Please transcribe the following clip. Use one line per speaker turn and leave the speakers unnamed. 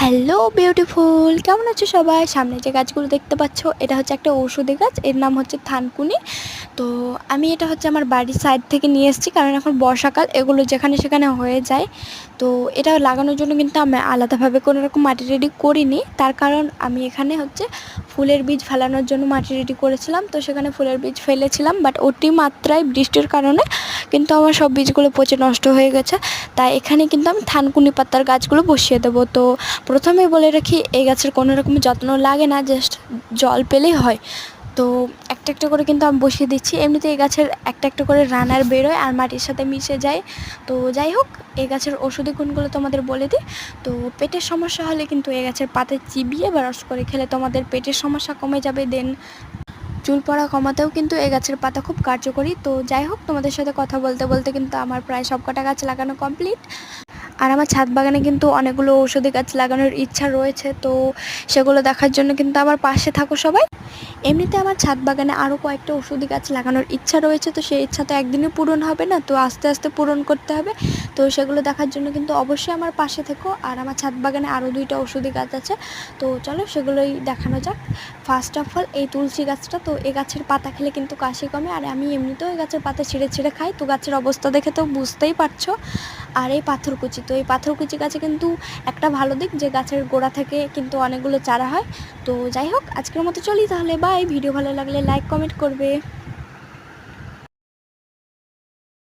Hello beautiful, কেমন আছো সবাই? সামনে যে গাছগুলো দেখতে পাচ্ছ, এটা হচ্ছে একটা ঔষধি গাছ। এর নাম হচ্ছে থানকুনি। তো আমি এটা হচ্ছে আমার বাড়ির সাইড থেকে নিয়ে এসেছি, কারণ এখন বর্ষাকাল, এগুলো যেখানে সেখানে হয়ে যায়। তো এটা লাগানোর জন্য কিন্তু আমি আলাদাভাবে কোনো রকম মাটি রেডি করিনি। তার কারণ আমি এখানে হচ্ছে ফুলের বীজ ফেলানোর জন্য মাটি রেডি করেছিলাম। তো সেখানে ফুলের বীজ ফেলেছিলাম, বাট অতি মাত্রায় বৃষ্টির কারণে কিন্তু আমার সব বীজগুলো পচে নষ্ট হয়ে গেছে। তাই এখানে কিন্তু আমি থানকুনি পাতার গাছগুলো বসিয়ে দেবো। তো প্রথমেই বলে রাখি, এই গাছের কোনো রকম যত্ন লাগে না, জাস্ট জল পেলেই হয়। তো একটা একটা করে কিন্তু আমি বসিয়ে দিচ্ছি। এমনিতে এই গাছের একটা একটা করে রানার বেরোয় আর মাটির সাথে মিশে যায়। তো যাই হোক, এই গাছের ওষুধি গুণগুলো তোমাদের বলে দিই। তো পেটের সমস্যা হলে কিন্তু এই গাছের পাতা চিবিয়ে বা রস করে খেলে তোমাদের পেটের সমস্যা কমে যাবে। দেন চুল পড়া কমাতেও কিন্তু এই গাছের পাতা খুব কার্যকরী। তো যাই হোক, তোমাদের সাথে কথা বলতে বলতে কিন্তু আমার প্রায় সব কটা গাছ লাগানো কমপ্লিট। আর আমার ছাদ বাগানে কিন্তু অনেকগুলো ঔষধি গাছ লাগানোর ইচ্ছা রয়েছে। তো সেগুলো দেখার জন্য কিন্তু আমার পাশে থাকো সবাই। এমনিতে আমার ছাদ বাগানে আরও কয়েকটা ওষুধি গাছ লাগানোর ইচ্ছা রয়েছে। তো সেই ইচ্ছা তো একদিনে পূরণ হবে না, তো আস্তে আস্তে পূরণ করতে হবে। তো সেগুলো দেখার জন্য কিন্তু অবশ্যই আমার পাশে থেকো। আর আমার ছাদ বাগানে আরও 2টা ওষুধি গাছ আছে। তো চলো সেগুলোই দেখানো যাক। ফার্স্ট অফ অল এই তুলসী গাছটা, তো এই গাছের পাতা খেলে কিন্তু কাশি কমে। আর আমি এমনিতেও এই গাছের পাতা ছিঁড়ে ছিঁড়ে খাই, তো গাছের অবস্থা দেখে তো বুঝতেই পারছো। আর এই পাথরকুচি, তো এই পাথরকুচি গাছে কিন্তু একটা ভালো দিক যে গাছের গোড়া থেকে কিন্তু অনেকগুলো চারা হয়। তো যাই হোক, আজকের মতো চলি তাহলে, বাই। ভিডিও ভালো লাগলে লাইক কমেন্ট করবে।